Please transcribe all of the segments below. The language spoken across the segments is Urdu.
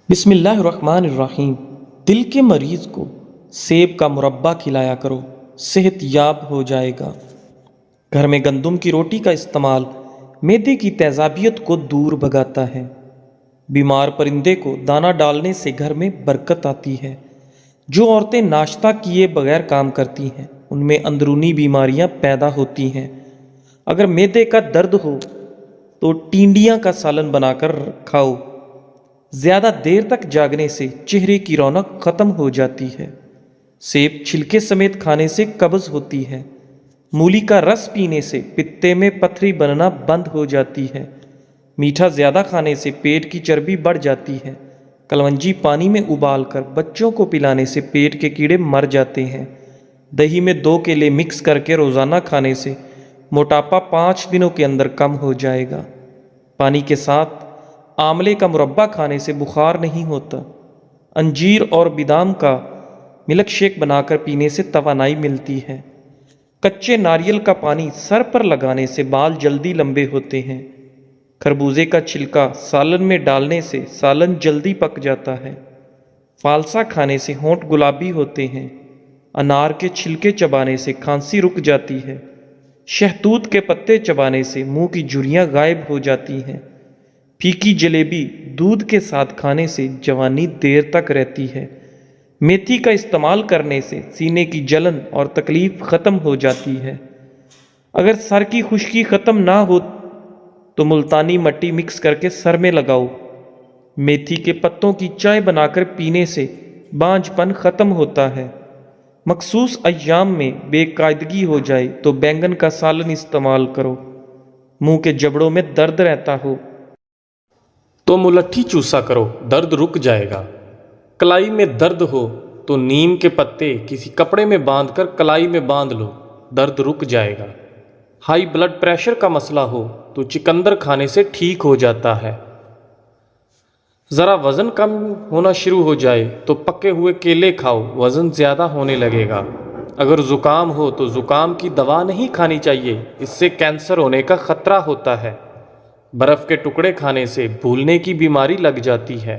بسم اللہ الرحمن الرحیم۔ دل کے مریض کو سیب کا مربع کھلایا کرو، صحت یاب ہو جائے گا۔ گھر میں گندم کی روٹی کا استعمال معدے کی تیزابیت کو دور بھگاتا ہے۔ بیمار پرندے کو دانہ ڈالنے سے گھر میں برکت آتی ہے۔ جو عورتیں ناشتہ کیے بغیر کام کرتی ہیں ان میں اندرونی بیماریاں پیدا ہوتی ہیں۔ اگر معدے کا درد ہو تو ٹینڈیاں کا سالن بنا کر کھاؤ۔ زیادہ دیر تک جاگنے سے چہرے کی رونق ختم ہو جاتی ہے۔ سیب چھلکے سمیت کھانے سے قبض ہوتی ہے۔ مولی کا رس پینے سے پتے میں پتھری بننا بند ہو جاتی ہے۔ میٹھا زیادہ کھانے سے پیٹ کی چربی بڑھ جاتی ہے۔ کلونجی پانی میں ابال کر بچوں کو پلانے سے پیٹ کے کیڑے مر جاتے ہیں۔ دہی میں 2 کیلے مکس کر کے روزانہ کھانے سے موٹاپا 5 دنوں کے اندر کم ہو جائے گا۔ پانی کے ساتھ آملے کا مربع کھانے سے بخار نہیں ہوتا۔ انجیر اور بادام کا ملک شیک بنا کر پینے سے توانائی ملتی ہے۔ کچے ناریل کا پانی سر پر لگانے سے بال جلدی لمبے ہوتے ہیں۔ خربوزے کا چھلکا سالن میں ڈالنے سے سالن جلدی پک جاتا ہے۔ فالسا کھانے سے ہونٹ گلابی ہوتے ہیں۔ انار کے چھلکے چبانے سے کھانسی رک جاتی ہے۔ شہتوت کے پتے چبانے سے منہ کی جھریاں غائب ہو جاتی ہیں۔ پھیکی جلیبی دودھ کے ساتھ کھانے سے جوانی دیر تک رہتی ہے۔ میتھی کا استعمال کرنے سے سینے کی جلن اور تکلیف ختم ہو جاتی ہے۔ اگر سر کی خشکی ختم نہ ہو تو ملتانی مٹی مکس کر کے سر میں لگاؤ۔ میتھی کے پتوں کی چائے بنا کر پینے سے بانجھ پن ختم ہوتا ہے۔ مخصوص ایام میں بے قاعدگی ہو جائے تو بینگن کا سالن استعمال کرو۔ منہ کے جبڑوں میں درد رہتا ہو تو ملٹھی چوسا کرو، درد رک جائے گا۔ کلائی میں درد ہو تو نیم کے پتے کسی کپڑے میں باندھ کر کلائی میں باندھ لو، درد رک جائے گا۔ ہائی بلڈ پریشر کا مسئلہ ہو تو چقندر کھانے سے ٹھیک ہو جاتا ہے۔ ذرا وزن کم ہونا شروع ہو جائے تو پکے ہوئے کیلے کھاؤ، وزن زیادہ ہونے لگے گا۔ اگر زکام ہو تو زکام کی دوا نہیں کھانی چاہیے، اس سے کینسر ہونے کا خطرہ ہوتا ہے۔ برف کے ٹکڑے کھانے سے بھولنے کی بیماری لگ جاتی ہے۔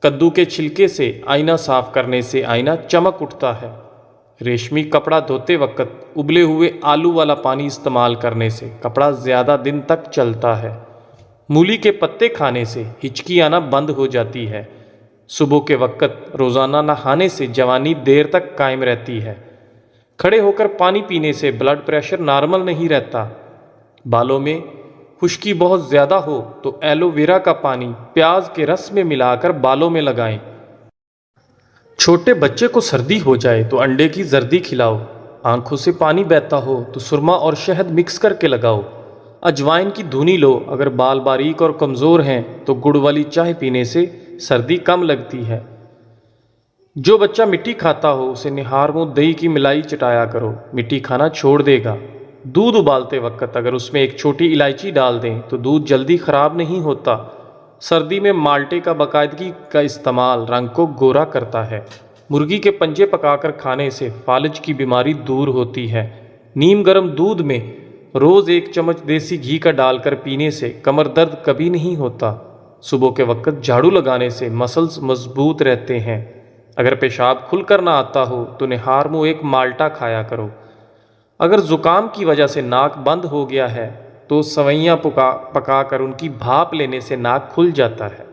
کدو کے چھلکے سے آئینہ صاف کرنے سے آئینہ چمک اٹھتا ہے۔ ریشمی کپڑا دھوتے وقت ابلے ہوئے آلو والا پانی استعمال کرنے سے کپڑا زیادہ دن تک چلتا ہے۔ مولی کے پتے کھانے سے ہچکی آنا بند ہو جاتی ہے۔ صبح کے وقت روزانہ نہانے سے جوانی دیر تک قائم رہتی ہے۔ کھڑے ہو کر پانی پینے سے بلڈ پریشر نارمل نہیں رہتا۔ بالوں میں خشکی بہت زیادہ ہو تو ایلو ویرا کا پانی پیاز کے رس میں ملا کر بالوں میں لگائیں۔ چھوٹے بچے کو سردی ہو جائے تو انڈے کی زردی کھلاؤ۔ آنکھوں سے پانی بہتا ہو تو سرما اور شہد مکس کر کے لگاؤ۔ اجوائن کی دھنی لو۔ اگر بال باریک اور کمزور ہیں تو گڑ والی چائے پینے سے سردی کم لگتی ہے۔ جو بچہ مٹی کھاتا ہو اسے نہار منہ دہی کی ملائی چٹایا کرو، مٹی کھانا چھوڑ دے گا۔ دودھ ابالتے وقت اگر اس میں ایک چھوٹی الائچی ڈال دیں تو دودھ جلدی خراب نہیں ہوتا۔ سردی میں مالٹے کا باقاعدگی کا استعمال رنگ کو گورا کرتا ہے۔ مرغی کے پنجے پکا کر کھانے سے فالج کی بیماری دور ہوتی ہے۔ نیم گرم دودھ میں روز 1 چمچ دیسی گھی کا ڈال کر پینے سے کمر درد کبھی نہیں ہوتا۔ صبح کے وقت جھاڑو لگانے سے مسلز مضبوط رہتے ہیں۔ اگر پیشاب کھل کر نہ آتا ہو تو نہار منہ ایک مالٹا کھایا کرو۔ اگر زکام کی وجہ سے ناک بند ہو گیا ہے تو سوئیاں پکا کر ان کی بھاپ لینے سے ناک کھل جاتا ہے۔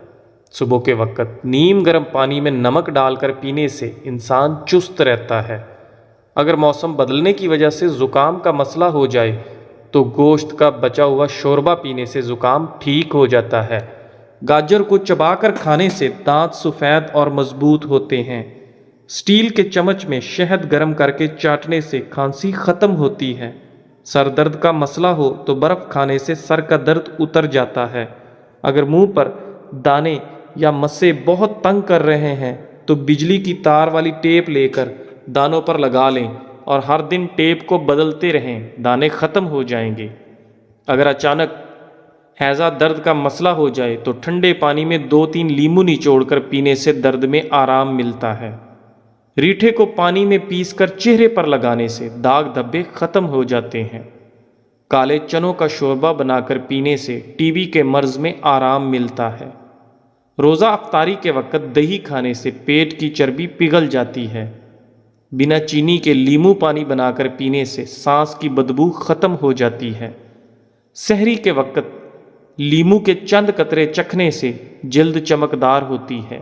صبح کے وقت نیم گرم پانی میں نمک ڈال کر پینے سے انسان چست رہتا ہے۔ اگر موسم بدلنے کی وجہ سے زکام کا مسئلہ ہو جائے تو گوشت کا بچا ہوا شوربہ پینے سے زکام ٹھیک ہو جاتا ہے۔ گاجر کو چبا کر کھانے سے دانت سفید اور مضبوط ہوتے ہیں۔ سٹیل کے چمچ میں شہد گرم کر کے چاٹنے سے کھانسی ختم ہوتی ہے۔ سر درد کا مسئلہ ہو تو برف کھانے سے سر کا درد اتر جاتا ہے۔ اگر منہ پر دانے یا مسے بہت تنگ کر رہے ہیں تو بجلی کی تار والی ٹیپ لے کر دانوں پر لگا لیں اور ہر دن ٹیپ کو بدلتے رہیں، دانے ختم ہو جائیں گے۔ اگر اچانک ہیضہ درد کا مسئلہ ہو جائے تو ٹھنڈے پانی میں 2-3 لیموں نچوڑ کر پینے سے درد میں آرام ملتا ہے۔ ریٹھے کو پانی میں پیس کر چہرے پر لگانے سے داغ دھبے ختم ہو جاتے ہیں۔ کالے چنوں کا شوربہ بنا کر پینے سے ٹی بی کے مرض میں آرام ملتا ہے۔ روزہ افطاری کے وقت دہی کھانے سے پیٹ کی چربی پگھل جاتی ہے۔ بنا چینی کے لیمو پانی بنا کر پینے سے سانس کی بدبو ختم ہو جاتی ہے۔ سحری کے وقت لیمو کے چند قطرے چکھنے سے جلد چمکدار ہوتی ہے۔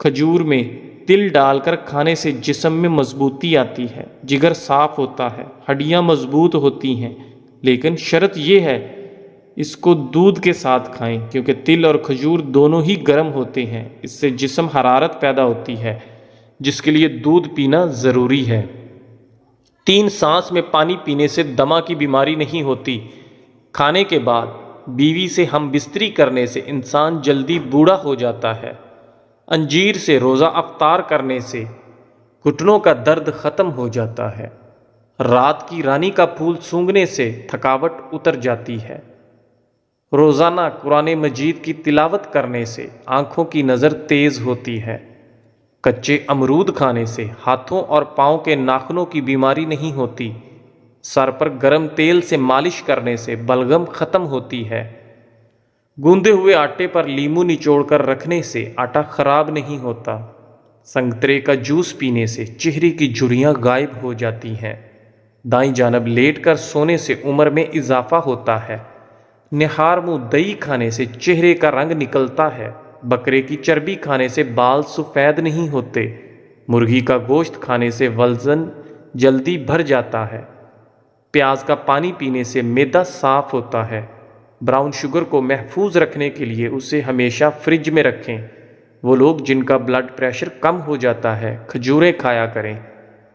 کھجور میں تل ڈال کر کھانے سے جسم میں مضبوطی آتی ہے، جگر صاف ہوتا ہے، ہڈیاں مضبوط ہوتی ہیں، لیکن شرط یہ ہے اس کو دودھ کے ساتھ کھائیں، کیونکہ تل اور کھجور دونوں ہی گرم ہوتے ہیں، اس سے جسم حرارت پیدا ہوتی ہے، جس کے لیے دودھ پینا ضروری ہے۔ 3 سانس میں پانی پینے سے دمہ کی بیماری نہیں ہوتی۔ کھانے کے بعد بیوی سے ہم بستری کرنے سے انسان جلدی بوڑھا ہو جاتا ہے۔ انجیر سے روزہ افطار کرنے سے گھٹنوں کا درد ختم ہو جاتا ہے۔ رات کی رانی کا پھول سونگھنے سے تھکاوٹ اتر جاتی ہے۔ روزانہ قرآن مجید کی تلاوت کرنے سے آنکھوں کی نظر تیز ہوتی ہے۔ کچے امرود کھانے سے ہاتھوں اور پاؤں کے ناخنوں کی بیماری نہیں ہوتی۔ سر پر گرم تیل سے مالش کرنے سے بلغم ختم ہوتی ہے۔ گوندے ہوئے آٹے پر لیمو نچوڑ کر رکھنے سے آٹا خراب نہیں ہوتا۔ سنگترے کا جوس پینے سے چہرے کی جھریاں غائب ہو جاتی ہیں۔ دائیں جانب لیٹ کر سونے سے عمر میں اضافہ ہوتا ہے۔ نہار منہ دہی کھانے سے چہرے کا رنگ نکلتا ہے۔ بکرے کی چربی کھانے سے بال سفید نہیں ہوتے۔ مرغی کا گوشت کھانے سے وزن جلدی بڑھ جاتا ہے۔ پیاز کا پانی پینے سے معدہ صاف ہوتا ہے۔ براؤن شوگر کو محفوظ رکھنے کے لیے اسے ہمیشہ فریج میں رکھیں۔ وہ لوگ جن کا بلڈ پریشر کم ہو جاتا ہے کھجوریں کھایا کریں۔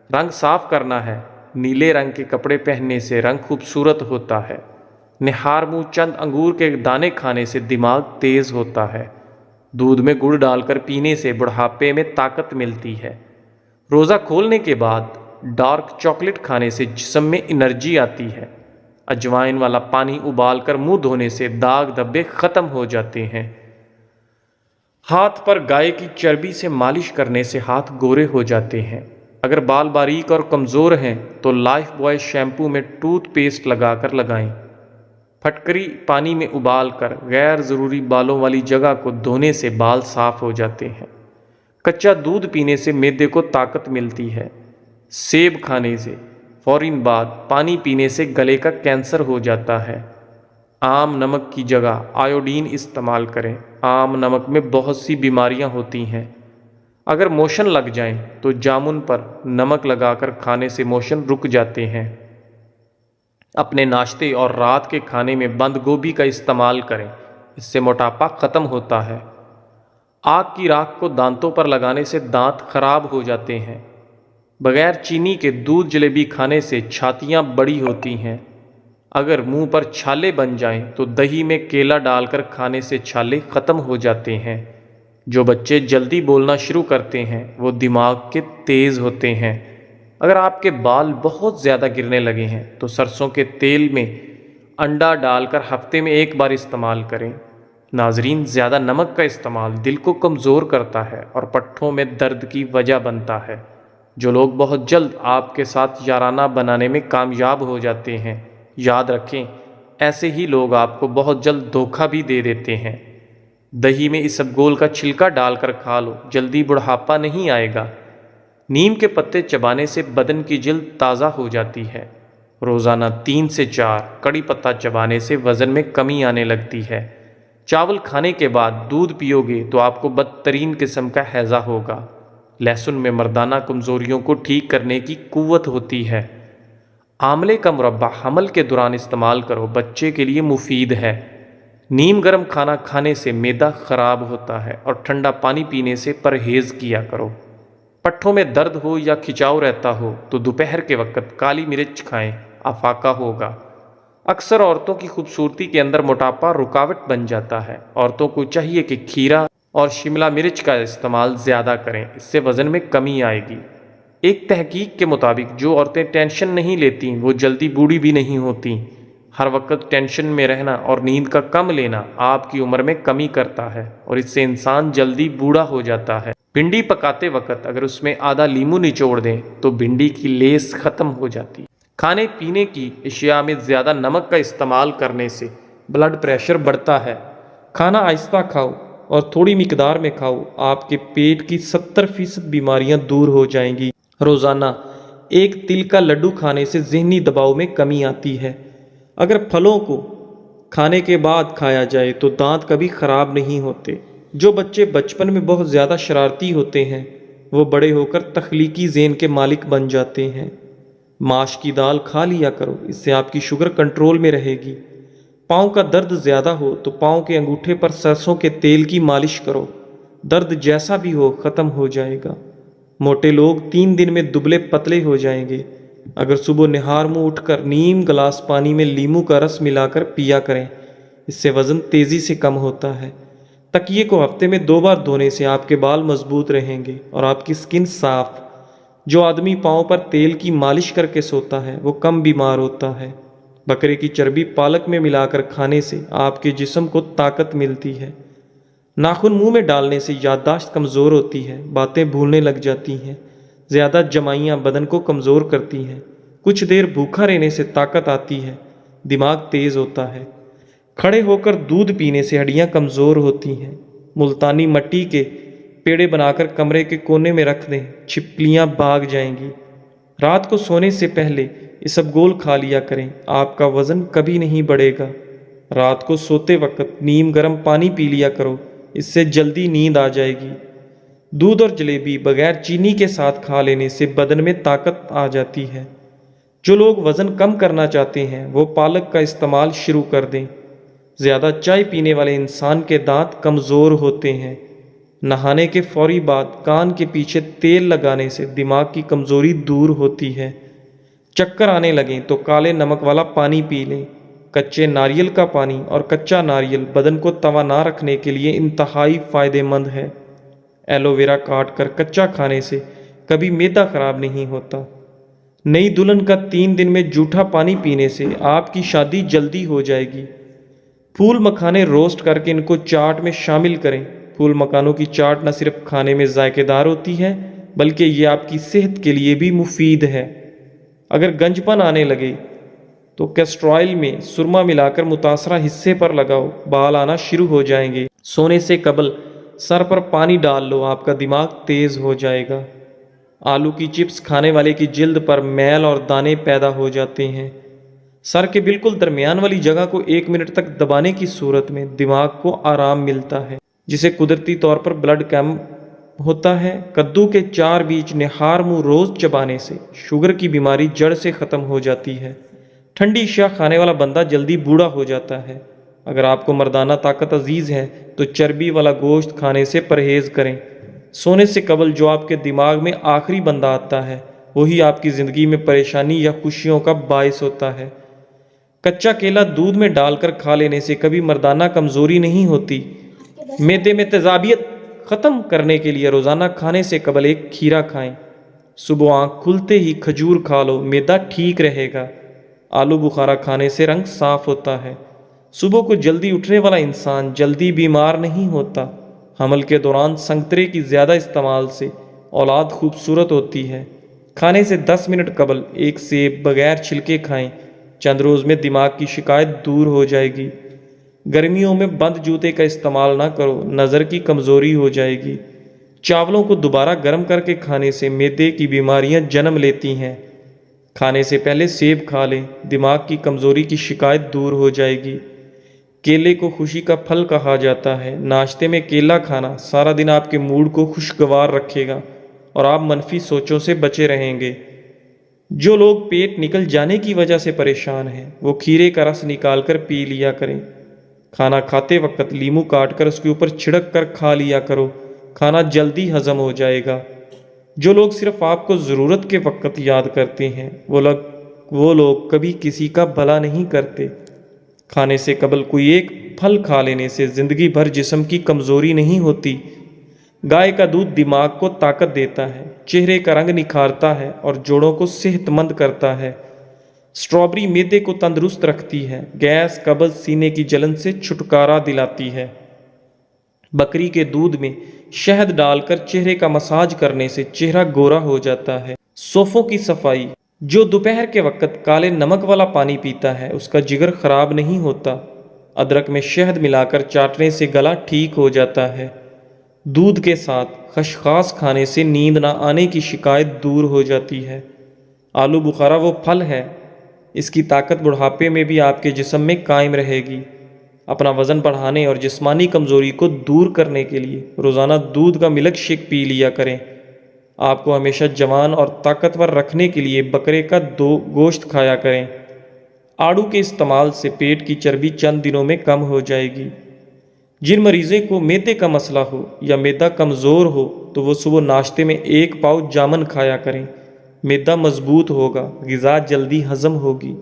رنگ صاف کرنا ہے۔ نیلے رنگ کے کپڑے پہننے سے رنگ خوبصورت ہوتا ہے۔ نہار منہ چند انگور کے دانے کھانے سے دماغ تیز ہوتا ہے۔ دودھ میں گڑ ڈال کر پینے سے بڑھاپے میں طاقت ملتی ہے۔ روزہ کھولنے کے بعد ڈارک چاکلیٹ کھانے سے جسم میں انرجی آتی ہے۔ اجوائن والا پانی ابال کر منہ دھونے سے داغ دھبے ختم ہو جاتے ہیں۔ ہاتھ پر گائے کی چربی سے مالش کرنے سے ہاتھ گورے ہو جاتے ہیں۔ اگر بال باریک اور کمزور ہیں تو لائف بوائے شیمپو میں ٹوتھ پیسٹ لگا کر لگائیں۔ پھٹکری پانی میں ابال کر غیر ضروری بالوں والی جگہ کو دھونے سے بال صاف ہو جاتے ہیں۔ کچا دودھ پینے سے معدے کو طاقت ملتی ہے۔ سیب کھانے سے فوراً بعد پانی پینے سے گلے کا کینسر ہو جاتا ہے۔ عام نمک کی جگہ آیوڈین استعمال کریں۔ عام نمک میں بہت سی بیماریاں ہوتی ہیں۔ اگر موشن لگ جائیں تو جامن پر نمک لگا کر کھانے سے موشن رک جاتے ہیں۔ اپنے ناشتے اور رات کے کھانے میں بند گوبھی کا استعمال کریں، اس سے موٹاپا ختم ہوتا ہے۔ آگ کی راکھ کو دانتوں پر لگانے سے دانت خراب ہو جاتے ہیں۔ بغیر چینی کے دودھ جلیبی کھانے سے چھاتیاں بڑی ہوتی ہیں۔ اگر منہ پر چھالے بن جائیں تو دہی میں کیلا ڈال کر کھانے سے چھالے ختم ہو جاتے ہیں۔ جو بچے جلدی بولنا شروع کرتے ہیں وہ دماغ کے تیز ہوتے ہیں۔ اگر آپ کے بال بہت زیادہ گرنے لگے ہیں تو سرسوں کے تیل میں انڈا ڈال کر ہفتے میں 1 بار استعمال کریں۔ ناظرین، زیادہ نمک کا استعمال دل کو کمزور کرتا ہے اور پٹھوں میں درد کی وجہ بنتا ہے۔ جو لوگ بہت جلد آپ کے ساتھ یارانہ بنانے میں کامیاب ہو جاتے ہیں، یاد رکھیں ایسے ہی لوگ آپ کو بہت جلد دھوکہ بھی دے دیتے ہیں۔ دہی میں اسبگول کا چھلکا ڈال کر کھا لو، جلدی بڑھاپا نہیں آئے گا۔ نیم کے پتے چبانے سے بدن کی جلد تازہ ہو جاتی ہے۔ روزانہ 3 سے 4 کڑی پتہ چبانے سے وزن میں کمی آنے لگتی ہے۔ چاول کھانے کے بعد دودھ پیو گے تو آپ کو بدترین قسم کا ہیضہ ہوگا۔ لہسن میں مردانہ کمزوریوں کو ٹھیک کرنے کی قوت ہوتی ہے۔ آملے کا مربع حمل کے دوران استعمال کرو، بچے کے لیے مفید ہے۔ نیم گرم کھانا کھانے سے معدہ خراب ہوتا ہے اور ٹھنڈا پانی پینے سے پرہیز کیا کرو۔ پٹھوں میں درد ہو یا کھچاؤ رہتا ہو تو دوپہر کے وقت کالی مرچ کھائیں، افاقہ ہوگا۔ اکثر عورتوں کی خوبصورتی کے اندر موٹاپا رکاوٹ بن جاتا ہے۔ عورتوں کو چاہیے کہ کھیرا اور شملہ مرچ کا استعمال زیادہ کریں، اس سے وزن میں کمی آئے گی۔ ایک تحقیق کے مطابق جو عورتیں ٹینشن نہیں لیتیں وہ جلدی بوڑھی بھی نہیں ہوتیں۔ ہر وقت ٹینشن میں رہنا اور نیند کا کم لینا آپ کی عمر میں کمی کرتا ہے اور اس سے انسان جلدی بوڑھا ہو جاتا ہے۔ بھنڈی پکاتے وقت اگر اس میں آدھا لیمو نچوڑ دیں تو بھنڈی کی لیس ختم ہو جاتی ہے۔ کھانے پینے کی اشیاء میں زیادہ نمک کا استعمال کرنے سے بلڈ پریشر بڑھتا ہے۔ کھانا آہستہ کھاؤ اور تھوڑی مقدار میں کھاؤ، آپ کے پیٹ کی 70% بیماریاں دور ہو جائیں گی۔ روزانہ ایک تل کا لڈو کھانے سے ذہنی دباؤ میں کمی آتی ہے۔ اگر پھلوں کو کھانے کے بعد کھایا جائے تو دانت کبھی خراب نہیں ہوتے۔ جو بچے بچپن میں بہت زیادہ شرارتی ہوتے ہیں وہ بڑے ہو کر تخلیقی ذہن کے مالک بن جاتے ہیں۔ ماش کی دال کھا لیا کرو، اس سے آپ کی شوگر کنٹرول میں رہے گی۔ پاؤں کا درد زیادہ ہو تو پاؤں کے انگوٹھے پر سرسوں کے تیل کی مالش کرو، درد جیسا بھی ہو ختم ہو جائے گا۔ موٹے لوگ 3 دن میں دبلے پتلے ہو جائیں گے۔ اگر صبح نہار منہ اٹھ کر نیم گلاس پانی میں لیموں کا رس ملا کر پیا کریں، اس سے وزن تیزی سے کم ہوتا ہے۔ تکیے کو ہفتے میں 2 بار دھونے سے آپ کے بال مضبوط رہیں گے اور آپ کی سکن صاف۔ جو آدمی پاؤں پر تیل کی مالش کر کے سوتا ہے وہ کم بیمار ہوتا ہے۔ بکرے کی چربی پالک میں ملا کر کھانے سے آپ کے جسم کو طاقت ملتی ہے۔ ناخن منہ میں ڈالنے سے یادداشت کمزور ہوتی ہے، باتیں بھولنے لگ جاتی ہیں۔ زیادہ جمائیاں بدن کو کمزور کرتی ہیں۔ کچھ دیر بھوکا رہنے سے طاقت آتی ہے، دماغ تیز ہوتا ہے۔ کھڑے ہو کر دودھ پینے سے ہڈیاں کمزور ہوتی ہیں۔ ملتانی مٹی کے پیڑے بنا کر کمرے کے کونے میں رکھ دیں، چھپکلیاں بھاگ جائیں گی۔ رات کو سونے سے پہلے اسبگول کھا لیا کریں، آپ کا وزن کبھی نہیں بڑھے گا۔ رات کو سوتے وقت نیم گرم پانی پی لیا کرو، اس سے جلدی نیند آ جائے گی۔ دودھ اور جلیبی بغیر چینی کے ساتھ کھا لینے سے بدن میں طاقت آ جاتی ہے۔ جو لوگ وزن کم کرنا چاہتے ہیں وہ پالک کا استعمال شروع کر دیں۔ زیادہ چائے پینے والے انسان کے دانت کمزور ہوتے ہیں۔ نہانے کے فوری بعد کان کے پیچھے تیل لگانے سے دماغ کی کمزوری دور ہوتی ہے۔ چکر آنے لگیں تو کالے نمک والا پانی پی لیں۔ کچے ناریل کا پانی اور کچا ناریل بدن کو توانا رکھنے کے لیے انتہائی فائدہ مند ہے۔ ایلو ویرا کاٹ کر کچا کھانے سے کبھی معدہ خراب نہیں ہوتا۔ نئی دلہن کا 3 دن میں جھوٹا پانی پینے سے آپ کی شادی جلدی ہو جائے گی۔ پھول مکھانے روسٹ کر کے ان کو چاٹ میں شامل کریں۔ پھول مکھانوں کی چاٹ نہ صرف کھانے میں ذائقہ دار ہوتی ہے بلکہ یہ آپ کی صحت کے لیے بھی مفید ہے۔ اگر گنجپن آنے لگے تو کیسٹر آئل میں سرما ملا کر متاثرہ حصے پر لگاؤ، بال آنا شروع ہو جائیں گے۔ سونے سے قبل سر پر پانی ڈال لو، آپ کا دماغ تیز ہو جائے گا۔ آلو کی چپس کھانے والے کی جلد پر میل اور دانے پیدا ہو جاتے ہیں۔ سر کے بالکل درمیان والی جگہ کو 1 منٹ تک دبانے کی صورت میں دماغ کو آرام ملتا ہے، جسے قدرتی طور پر بلڈ کیمپ ہوتا ہے۔ کدو کے 4 بیج نہار منہ روز چبانے سے شوگر کی بیماری جڑ سے ختم ہو جاتی ہے۔ ٹھنڈی اشیاء کھانے والا بندہ جلدی بوڑھا ہو جاتا ہے۔ اگر آپ کو مردانہ طاقت عزیز ہے تو چربی والا گوشت کھانے سے پرہیز کریں۔ سونے سے قبل جو آپ کے دماغ میں آخری بندہ آتا ہے وہی آپ کی زندگی میں پریشانی یا خوشیوں کا باعث ہوتا ہے۔ کچا کیلا دودھ میں ڈال کر کھا لینے سے کبھی مردانہ کمزوری نہیں ہوتی۔ معدے میں تیزابیت ختم کرنے کے لیے روزانہ کھانے سے قبل ایک کھیرا کھائیں۔ صبح آنکھ کھلتے ہی کھجور کھا لو، معدہ ٹھیک رہے گا۔ آلو بخارا کھانے سے رنگ صاف ہوتا ہے۔ صبح کو جلدی اٹھنے والا انسان جلدی بیمار نہیں ہوتا۔ حمل کے دوران سنترے کی زیادہ استعمال سے اولاد خوبصورت ہوتی ہے۔ کھانے سے 10 منٹ قبل ایک سیب بغیر چھلکے کھائیں، چند روز میں دماغ کی شکایت دور ہو جائے گی۔ گرمیوں میں بند جوتے کا استعمال نہ کرو، نظر کی کمزوری ہو جائے گی۔ چاولوں کو دوبارہ گرم کر کے کھانے سے معدے کی بیماریاں جنم لیتی ہیں۔ کھانے سے پہلے سیب کھا لیں، دماغ کی کمزوری کی شکایت دور ہو جائے گی۔ کیلے کو خوشی کا پھل کہا جاتا ہے۔ ناشتے میں کیلا کھانا سارا دن آپ کے موڈ کو خوشگوار رکھے گا اور آپ منفی سوچوں سے بچے رہیں گے۔ جو لوگ پیٹ نکل جانے کی وجہ سے پریشان ہیں وہ کھیرے کا رس نکال کر پی لیا کریں۔ کھانا کھاتے وقت لیموں کاٹ کر اس کے اوپر چھڑک کر کھا لیا کرو، کھانا جلدی ہضم ہو جائے گا۔ جو لوگ صرف آپ کو ضرورت کے وقت یاد کرتے ہیں وہ لوگ کبھی کسی کا بھلا نہیں کرتے۔ کھانے سے قبل کوئی ایک پھل کھا لینے سے زندگی بھر جسم کی کمزوری نہیں ہوتی۔ گائے کا دودھ دماغ کو طاقت دیتا ہے، چہرے کا رنگ نکھارتا ہے اور جوڑوں کو صحت مند کرتا ہے۔ اسٹرابری معدے کو تندرست رکھتی ہے، گیس، قبض، سینے کی جلن سے چھٹکارا دلاتی ہے۔ بکری کے دودھ میں شہد ڈال کر چہرے کا مساج کرنے سے چہرہ گورا ہو جاتا ہے۔ سوفوں کی صفائی۔ جو دوپہر کے وقت کالے نمک والا پانی پیتا ہے اس کا جگر خراب نہیں ہوتا۔ ادرک میں شہد ملا کر چاٹنے سے گلا ٹھیک ہو جاتا ہے۔ دودھ کے ساتھ خشخاش کھانے سے نیند نہ آنے کی شکایت دور ہو جاتی ہے۔ آلو بخارا وہ پھل ہے، اس کی طاقت بڑھاپے میں بھی آپ کے جسم میں قائم رہے گی۔ اپنا وزن بڑھانے اور جسمانی کمزوری کو دور کرنے کے لیے روزانہ دودھ کا ملک شیک پی لیا کریں۔ آپ کو ہمیشہ جوان اور طاقتور رکھنے کے لیے بکرے کا گوشت کھایا کریں۔ آڑو کے استعمال سے پیٹ کی چربی چند دنوں میں کم ہو جائے گی۔ جن مریضوں کو معدے کا مسئلہ ہو یا معدہ کمزور ہو تو وہ صبح ناشتے میں 1 پاؤ جامن کھایا کریں۔ معدہ مضبوط ہوگا، غذا جلدی ہضم ہوگی۔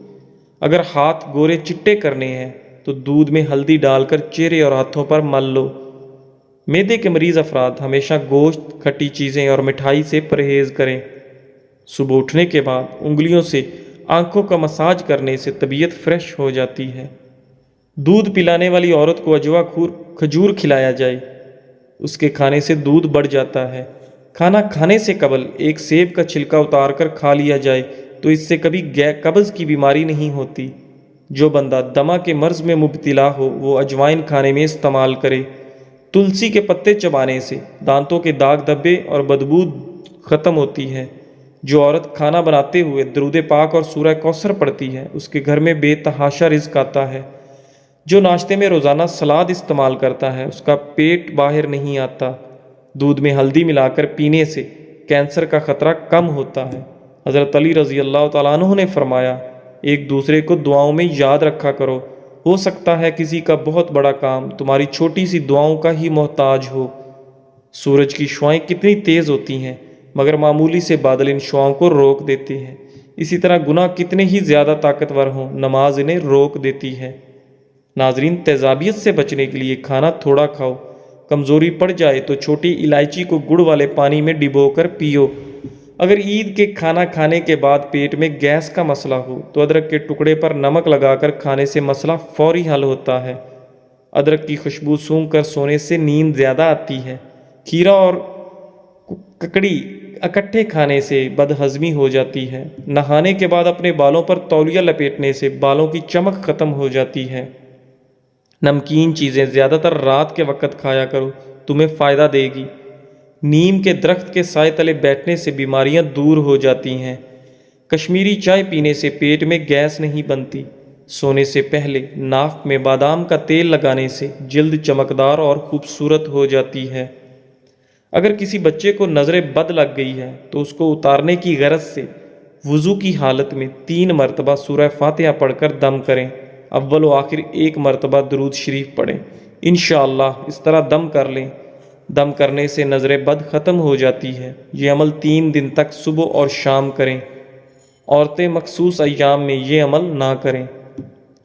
اگر ہاتھ گورے چٹے کرنے ہیں تو دودھ میں ہلدی ڈال کر چہرے اور ہاتھوں پر مل لو۔ معدے کے مریض افراد ہمیشہ گوشت، کھٹی چیزیں اور مٹھائی سے پرہیز کریں۔ صبح اٹھنے کے بعد انگلیوں سے آنکھوں کا مساج کرنے سے طبیعت فریش ہو جاتی ہے۔ دودھ پلانے والی عورت کو اجوا کھجور کھلایا جائے، اس کے کھانے سے دودھ بڑھ جاتا ہے۔ کھانا کھانے سے قبل 1 سیب کا چھلکا اتار کر کھا لیا جائے تو اس سے کبھی قبض کی بیماری نہیں ہوتی۔ جو بندہ دمہ کے مرض میں مبتلا ہو وہ اجوائن کھانے میں استعمال کرے۔ تلسی کے پتے چبانے سے دانتوں کے داغ دھبے اور بدبو ختم ہوتی ہے۔ جو عورت کھانا بناتے ہوئے درود پاک اور سورہ کوثر پڑھتی ہے اس کے گھر میں بے تحاشا رزق آتا ہے۔ جو ناشتے میں روزانہ سلاد استعمال کرتا ہے اس کا پیٹ باہر نہیں آتا۔ دودھ میں ہلدی ملا کر پینے سے کینسر کا خطرہ کم ہوتا ہے۔ حضرت علی رضی اللہ تعالیٰ عنہ نے فرمایا، ایک دوسرے کو دعاؤں میں یاد رکھا کرو، ہو سکتا ہے کسی کا بہت بڑا کام تمہاری چھوٹی سی دعاؤں کا ہی محتاج ہو۔ سورج کی شعاعیں کتنی تیز ہوتی ہیں مگر معمولی سے بادل ان شعاؤں کو روک دیتے ہیں۔ اسی طرح گناہ کتنے ہی زیادہ طاقتور ہوں، نماز انہیں روک دیتی ہے۔ ناظرین، تیزابیت سے بچنے کے لیے کھانا تھوڑا کھاؤ۔ کمزوری پڑ جائے تو چھوٹی الائچی کو گڑ والے پانی میں ڈبو کر پیو۔ اگر عید کے کھانا کھانے کے بعد پیٹ میں گیس کا مسئلہ ہو تو ادرک کے ٹکڑے پر نمک لگا کر کھانے سے مسئلہ فوری حل ہوتا ہے۔ ادرک کی خوشبو سونگھ کر سونے سے نیند زیادہ آتی ہے۔ کھیرا اور ککڑی اکٹھے کھانے سے بدہضمی ہو جاتی ہے۔ نہانے کے بعد اپنے بالوں پر تولیہ لپیٹنے سے بالوں کی چمک ختم ہو جاتی ہے۔ نمکین چیزیں زیادہ تر رات کے وقت کھایا کرو، تمہیں فائدہ دے گی۔ نیم کے درخت کے سائے تلے بیٹھنے سے بیماریاں دور ہو جاتی ہیں۔ کشمیری چائے پینے سے پیٹ میں گیس نہیں بنتی۔ سونے سے پہلے ناک میں بادام کا تیل لگانے سے جلد چمکدار اور خوبصورت ہو جاتی ہے۔ اگر کسی بچے کو نظر بد لگ گئی ہے تو اس کو اتارنے کی غرض سے وضو کی حالت میں 3 مرتبہ سورہ فاتحہ پڑھ کر دم کریں۔ اول و آخر 1 مرتبہ درود شریف پڑھیں۔ انشاءاللہ اس طرح دم کر لیں۔ دم کرنے سے نظر بد ختم ہو جاتی ہے۔ یہ عمل 3 دن تک صبح اور شام کریں۔ عورتیں مخصوص ایام میں یہ عمل نہ کریں۔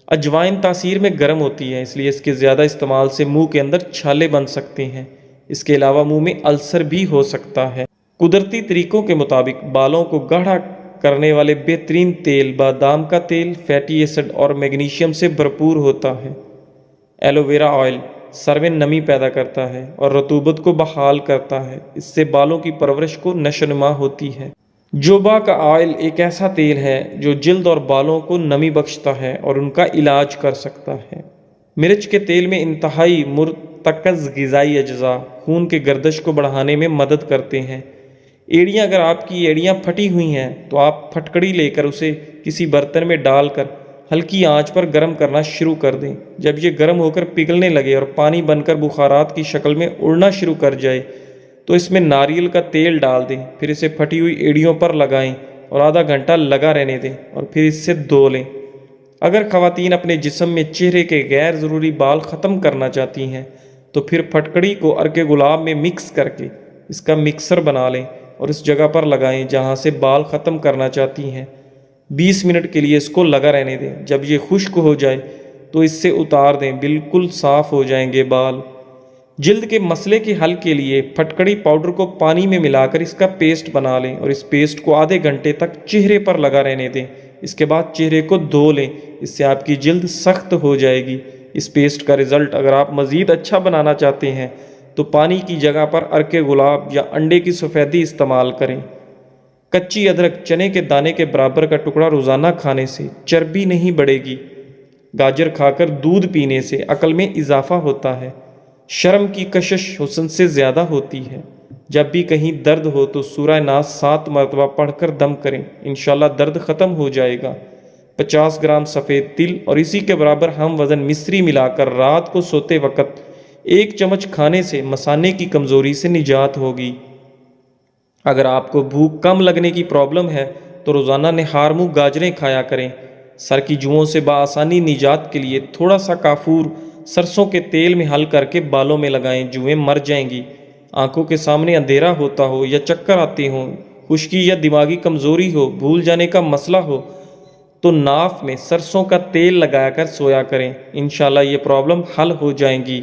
اجوائن تاثیر میں گرم ہوتی ہے، اس لیے اس کے زیادہ استعمال سے منہ کے اندر چھالے بن سکتے ہیں۔ اس کے علاوہ منہ میں السر بھی ہو سکتا ہے۔ قدرتی طریقوں کے مطابق بالوں کو گاڑھا کرنے والے بہترین تیل بادام کا تیل فیٹی ایسڈ اور میگنیشیم سے بھرپور ہوتا ہے۔ ایلو ویرا آئل سر میں نمی پیدا کرتا ہے اور رطوبت کو بحال کرتا ہے، اس سے بالوں کی پرورش کو نشوونما ہوتی ہے۔ جوبا کا آئل ایک ایسا تیل ہے جو جلد اور بالوں کو نمی بخشتا ہے اور ان کا علاج کر سکتا ہے۔ مرچ کے تیل میں انتہائی مرتکز غذائی اجزاء خون کے گردش کو بڑھانے میں مدد کرتے ہیں۔ ایڑیاں، اگر آپ کی ایڑیاں پھٹی ہوئی ہیں تو آپ پھٹکڑی لے کر اسے کسی برتن میں ڈال کر ہلکی آنچ پر گرم کرنا شروع کر دیں۔ جب یہ گرم ہو کر پگھلنے لگے اور پانی بن کر بخارات کی شکل میں اڑنا شروع کر جائے تو اس میں ناریل کا تیل ڈال دیں، پھر اسے پھٹی ہوئی ایڑیوں پر لگائیں اور آدھا گھنٹہ لگا رہنے دیں اور پھر اس سے دھو لیں۔ اگر خواتین اپنے جسم میں چہرے کے غیر ضروری بال ختم کرنا چاہتی ہیں تو پھر پھٹکڑی کو عرق گلاب میں مکس کر کے اس کا مکسر بنا لیں اور اس جگہ پر لگائیں جہاں سے بال ختم کرنا چاہتی ہیں۔ 20 منٹ کے لیے اس کو لگا رہنے دیں۔ جب یہ خشک ہو جائے تو اس سے اتار دیں، بالکل صاف ہو جائیں گے بال۔ جلد کے مسئلے کے حل کے لیے پھٹکڑی پاؤڈر کو پانی میں ملا کر اس کا پیسٹ بنا لیں اور اس پیسٹ کو آدھے گھنٹے تک چہرے پر لگا رہنے دیں۔ اس کے بعد چہرے کو دھو لیں، اس سے آپ کی جلد سخت ہو جائے گی۔ اس پیسٹ کا رزلٹ اگر آپ مزید اچھا بنانا چاہتے ہیں تو پانی کی جگہ پر عرق گلاب یا انڈے کی سفیدی استعمال کریں۔ کچی ادرک چنے کے دانے کے برابر کا ٹکڑا روزانہ کھانے سے چربی نہیں بڑھے گی، گاجر کھا کر دودھ پینے سے عقل میں اضافہ ہوتا ہے۔ شرم کی کشش حسن سے زیادہ ہوتی ہے۔ جب بھی کہیں درد ہو تو سورہ ناس 7 مرتبہ پڑھ کر دم کریں، انشاءاللہ درد ختم ہو جائے گا۔ 50 گرام سفید تل اور اسی کے برابر ہم وزن مصری ملا کر رات کو سوتے وقت 1 چمچ کھانے سے مثانے کی کمزوری سے نجات ہوگی۔ اگر آپ کو بھوک کم لگنے کی پرابلم ہے تو روزانہ نہار منہ گاجریں کھایا کریں۔ سر کی جوؤں سے بآسانی نجات کے لیے تھوڑا سا کافور سرسوں کے تیل میں حل کر کے بالوں میں لگائیں، جوئیں مر جائیں گی۔ آنکھوں کے سامنے اندھیرا ہوتا ہو یا چکر آتے ہوں، خشکی یا دماغی کمزوری ہو، بھول جانے کا مسئلہ ہو تو ناف میں سرسوں کا تیل لگایا کر سویا کریں، انشاءاللہ یہ پرابلم حل ہو جائیں گی۔